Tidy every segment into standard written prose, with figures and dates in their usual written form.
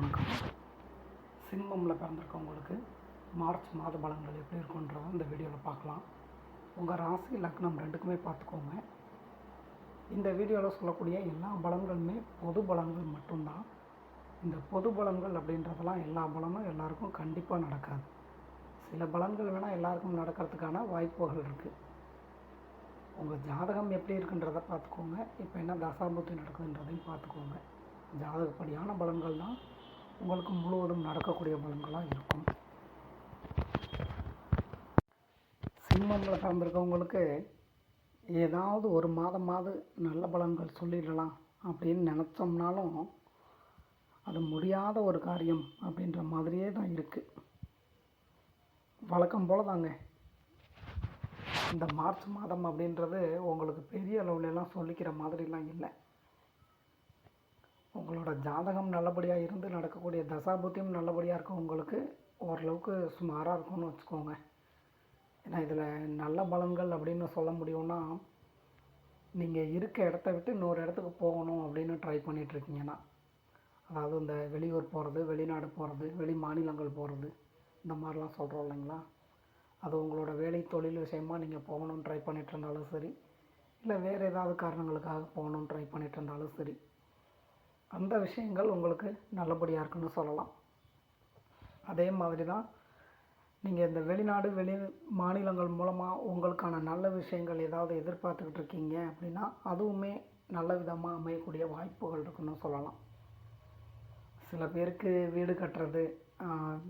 வணக்கம். சிம்மமில் பிறந்திருக்கவங்களுக்கு மார்ச் மாத பலன்கள் எப்படி இருக்குன்றதை இந்த வீடியோவில் பார்க்கலாம். உங்கள் ராசி லக்னம் ரெண்டுக்குமே பார்த்துக்கோங்க. இந்த வீடியோவில் சொல்லக்கூடிய எல்லா பலன்களுமே பொது பலன்கள் மட்டும்தான். இந்த பொது பலன்கள் அப்படின்றதெல்லாம் எல்லா பலனும் எல்லாருக்கும் கண்டிப்பாக நடக்காது. சில பலன்கள் வேணால் எல்லாருக்கும் நடக்கிறதுக்கான வாய்ப்புகள் இருக்குது. உங்கள் ஜாதகம் எப்படி இருக்குன்றதை பார்த்துக்கோங்க. இப்போ என்ன தசாபுத்தி நடக்குதுன்றதையும் பார்த்துக்கோங்க. ஜாதகப்படியான பலன்கள் தான் உங்களுக்கு முழுவதும் நடக்கக்கூடிய பலன்களாக இருக்கும். சிம்மமில் பிறந்திருக்கவங்களுக்கு ஏதாவது ஒரு மாதமாவது நல்ல பலன்கள் சொல்லிடலாம் அப்படின்னு நினச்சோம்னாலும் அது முடியாத ஒரு காரியம் அப்படின்ற மாதிரியே தான் இருக்குது. வழக்கம் போல் தாங்க இந்த மார்ச் மாதம் அப்படின்றது உங்களுக்கு பெரிய அளவுலலாம் சொல்லிக்கிற மாதிரிலாம் இல்லை. உங்களோட ஜாதகம் நல்லபடியாக இருந்து நடக்கக்கூடிய தசாபுத்தியும் நல்லபடியாக இருக்கும். உங்களுக்கு ஓரளவுக்கு சுமாராக இருக்கும்னு வச்சுக்கோங்க. ஏன்னா இதில் நல்ல பலன்கள் அப்படின்னு சொல்ல முடியும்னா, நீங்கள் இருக்க இடத்த விட்டு இன்னொரு இடத்துக்கு போகணும் அப்படின்னு ட்ரை பண்ணிகிட்ருக்கீங்கன்னா, அதாவது இந்த வெளியூர் போகிறது, வெளிநாடு போகிறது, வெளி மாநிலங்கள் போகிறது, இந்த மாதிரிலாம் சொல்கிறோம் இல்லைங்களா. அது உங்களோட வேலை தொழில் விஷயமாக நீங்கள் போகணுன்னு ட்ரை பண்ணிகிட்டு இருந்தாலும் சரி, இல்லை வேறு ஏதாவது காரணங்களுக்காக போகணுன்னு ட்ரை பண்ணிகிட்டு இருந்தாலும் சரி, அந்த விஷயங்கள் உங்களுக்கு நல்லபடியாக இருக்குன்னு சொல்லலாம். அதே மாதிரி தான் நீங்கள் இந்த வெளிநாடு வெளி மாநிலங்கள் மூலமாக உங்களுக்கான நல்ல விஷயங்கள் ஏதாவது எதிர்பார்த்துக்கிட்டு இருக்கீங்க அப்படின்னா அதுவுமே நல்ல விதமாக அமையக்கூடிய வாய்ப்புகள் இருக்குன்னு சொல்லலாம். சில பேருக்கு வீடு கட்டுறது,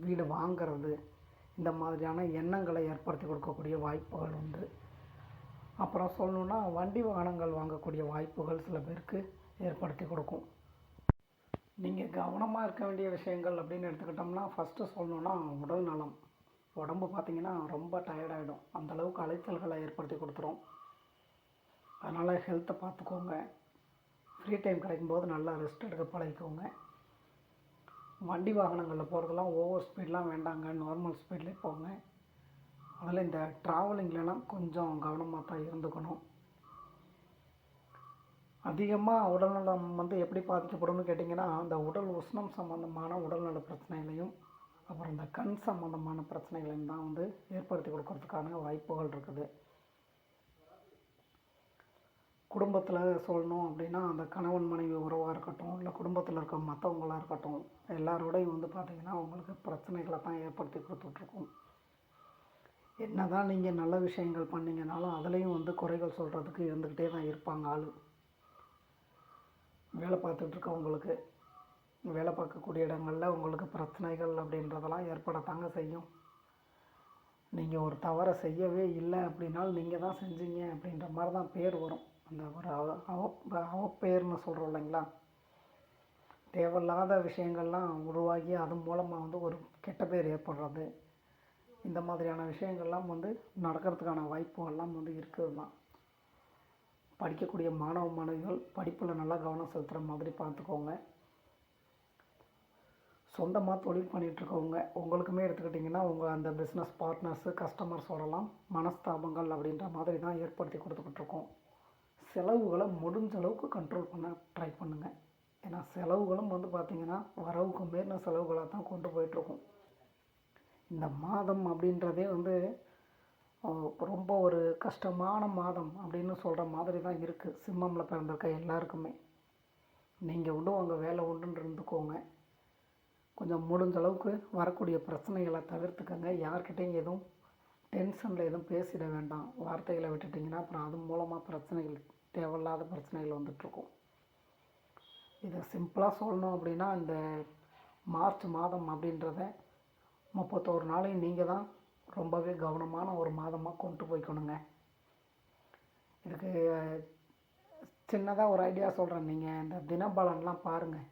வீடு வாங்கிறது, இந்த மாதிரியான எண்ணங்களை ஏற்படுத்தி கொடுக்கக்கூடிய வாய்ப்புகள் உண்டு. அப்புறம் சொல்லணுன்னா வண்டி வாகனங்கள் வாங்கக்கூடிய வாய்ப்புகள் சில பேருக்கு ஏற்படுத்தி கொடுக்கும். நீங்கள் கவனமாக இருக்க வேண்டிய விஷயங்கள் அப்படின்னு எடுத்துக்கிட்டோம்னா, ஃபஸ்ட்டு சொல்லணுன்னா உடல் நலம். உடம்பு பார்த்திங்கன்னா ரொம்ப டயர்டாகிடும், அந்தளவுக்கு அலைச்சல்களை ஏற்படுத்தி கொடுத்துரும். அதனால் ஹெல்த்தை பார்த்துக்கோங்க. ஃப்ரீ டைம் கிடைக்கும்போது நல்லா ரெஸ்ட் எடுக்க பழகிக்கோங்க. வண்டி வாகனங்களில் போகிறதெல்லாம் ஓவர் ஸ்பீட்லாம் வேண்டாங்க, நார்மல் ஸ்பீட்லேயே போங்க. அதில் இந்த ட்ராவலிங்லலாம் கொஞ்சம் கவனமாக தான் இருந்துக்கணும். அதிகமாக உடல்நலம் எப்படி பாதிக்கப்படும்னு கேட்டிங்கன்னா, அந்த உடல் உஷ்ணம் சம்மந்தமான உடல்நல பிரச்சனைகளையும் அப்புறம் இந்த கண் சம்மந்தமான பிரச்சனைகளையும் தான் ஏற்படுத்தி கொடுக்கறதுக்கான வாய்ப்புகள் இருக்குது. குடும்பத்தில் சொல்லணும் அப்படின்னா, அந்த கணவன் மனைவி உறவாக இருக்கட்டும், இல்லை குடும்பத்தில் இருக்க மற்றவங்களாக இருக்கட்டும், எல்லாரோடையும் பார்த்திங்கன்னா உங்களுக்கு பிரச்சனைகளை தான் ஏற்படுத்தி கொடுத்துட்ருக்கும். என்ன தான் நீங்கள் நல்ல விஷயங்கள் பண்ணிங்கனாலும் அதுலேயும் குறைகள் சொல்கிறதுக்கு இருந்துக்கிட்டே தான் இருப்பாங்க ஆள். வேலை பார்த்துட்ருக்கவங்களுக்கு, வேலை பார்க்கக்கூடிய இடங்களில் உங்களுக்கு பிரச்சனைகள் அப்படின்றதெல்லாம் ஏற்படத்தாங்க செய்யும். நீங்கள் ஒரு தவறை செய்யவே இல்லை அப்படின்னாலும் நீங்கள் தான் செஞ்சீங்க அப்படின்ற மாதிரி தான் பேர் வரும். அந்த ஒரு அவப்பெயர்னு சொல்கிறோம் இல்லைங்களா. தேவையில்லாத விஷயங்கள்லாம் உருவாகி அதன் மூலமாக ஒரு கெட்ட பேர் ஏற்படுறது, இந்த மாதிரியான விஷயங்கள்லாம் நடக்கிறதுக்கான வாய்ப்புகள்லாம் இருக்குது தான். படிக்கக்கூடிய மாணவ மாணவிகள் படிப்பில் நல்லா கவனம் செலுத்துகிற மாதிரி பார்த்துக்கோங்க. சொந்தமாக தொழில் பண்ணிகிட்ருக்கவங்க உங்களுக்குமே எடுத்துக்கிட்டிங்கன்னா, உங்கள் அந்த பிஸ்னஸ் பார்ட்னர்ஸு, கஸ்டமர்ஸோடலாம் மனஸ்தாபங்கள் அப்படின்ற மாதிரி தான் ஏற்படுத்தி கொடுத்துக்கிட்ருக்கோம். செலவுகளை முடிஞ்ச அளவுக்கு கண்ட்ரோல் பண்ண ட்ரை பண்ணுங்கள். ஏன்னா செலவுகளும் பார்த்திங்கன்னா வரவுக்கு மீறின செலவுகளாக தான் கொண்டு போயிட்டுருக்கும். இந்த மாதம் அப்படின்றதே ரொம்ப ஒரு கஷ்டமான மாதம் அப்படின்னு சொல்கிற மாதிரி தான் இருக்குது சிம்மமில் பிறந்திருக்க எல்லாருக்குமே. நீங்கள் உங்கள் வேலை உண்டுன்னு இருந்துக்கோங்க. கொஞ்சம் முடிஞ்ச அளவுக்கு வரக்கூடிய பிரச்சனைகளை தவிர்த்துக்கங்க. யார்கிட்டையும் எதுவும் டென்ஷனில் எதுவும் பேசிட வேண்டாம். வார்த்தைகளை விட்டுட்டிங்கன்னா அப்புறம் அது மூலமாக பிரச்சனைகள், தேவையில்லாத பிரச்சனைகள் வந்துட்டுருக்கும். இதை சிம்பிளாக சொல்லணும் அப்படின்னா, இந்த மார்ச் மாதம் அப்படின்றத 31 நாளையும் நீங்கள் தான் ரொம்பவே கவனமான ஒரு மாதமாக கொண்டு போய்க்கணுங்க. இதுக்கு சின்னதாக ஒரு ஐடியா சொல்கிறேன். நீங்கள் இந்த தினபலன்லாம் பாருங்கள்.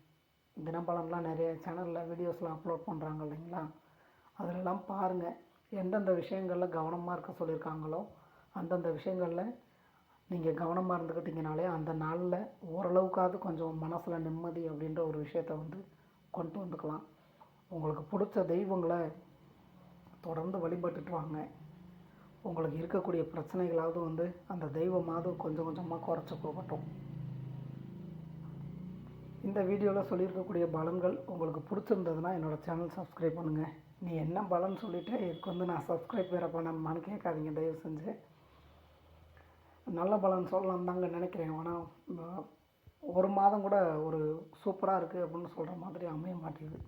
தினபலன்லாம் நிறைய சேனலில் வீடியோஸ்லாம் அப்லோட் பண்ணுறாங்க இல்லைங்களா. அதிலெல்லாம் பாருங்கள். எந்தெந்த விஷயங்களில் கவனமாக இருக்க சொல்லியிருக்காங்களோ அந்தந்த விஷயங்களில் நீங்கள் கவனமாக இருந்துக்கிட்டிங்கனாலே அந்த நாளில் ஓரளவுக்காவது கொஞ்சம் மனசில் நிம்மதி அப்படின்ற ஒரு விஷயத்தை கொண்டு வந்துக்கலாம். உங்களுக்கு பிடிச்ச தெய்வங்களை தொடர்ந்து வழிபட்டுட்டு வாங்க. உங்களுக்கு இருக்கக்கூடிய பிரச்சனைகளாவது அந்த தெய்வமாவது கொஞ்சம் கொஞ்சமாக குறைச்சி போகட்டும். இந்த வீடியோவில் சொல்லியிருக்கக்கூடிய பலன்கள் உங்களுக்கு பிடிச்சிருந்ததுன்னா என்னோடய சேனல் சப்ஸ்கிரைப் பண்ணுங்கள். நீ என்ன பலன் சொல்லிவிட்டு இதுக்கு வந்து நான் சப்ஸ்கிரைப் வேறு பண்ணணுமான்னு கேட்காதீங்க தயவு செஞ்சு. நல்ல பலன் சொல்லலாம் தாங்க நினைக்கிறேன். ஆனால் ஒரு மாதம் கூட ஒரு சூப்பராக இருக்குது அப்படின்னு சொல்கிற மாதிரி அமைய மாட்டேங்குது.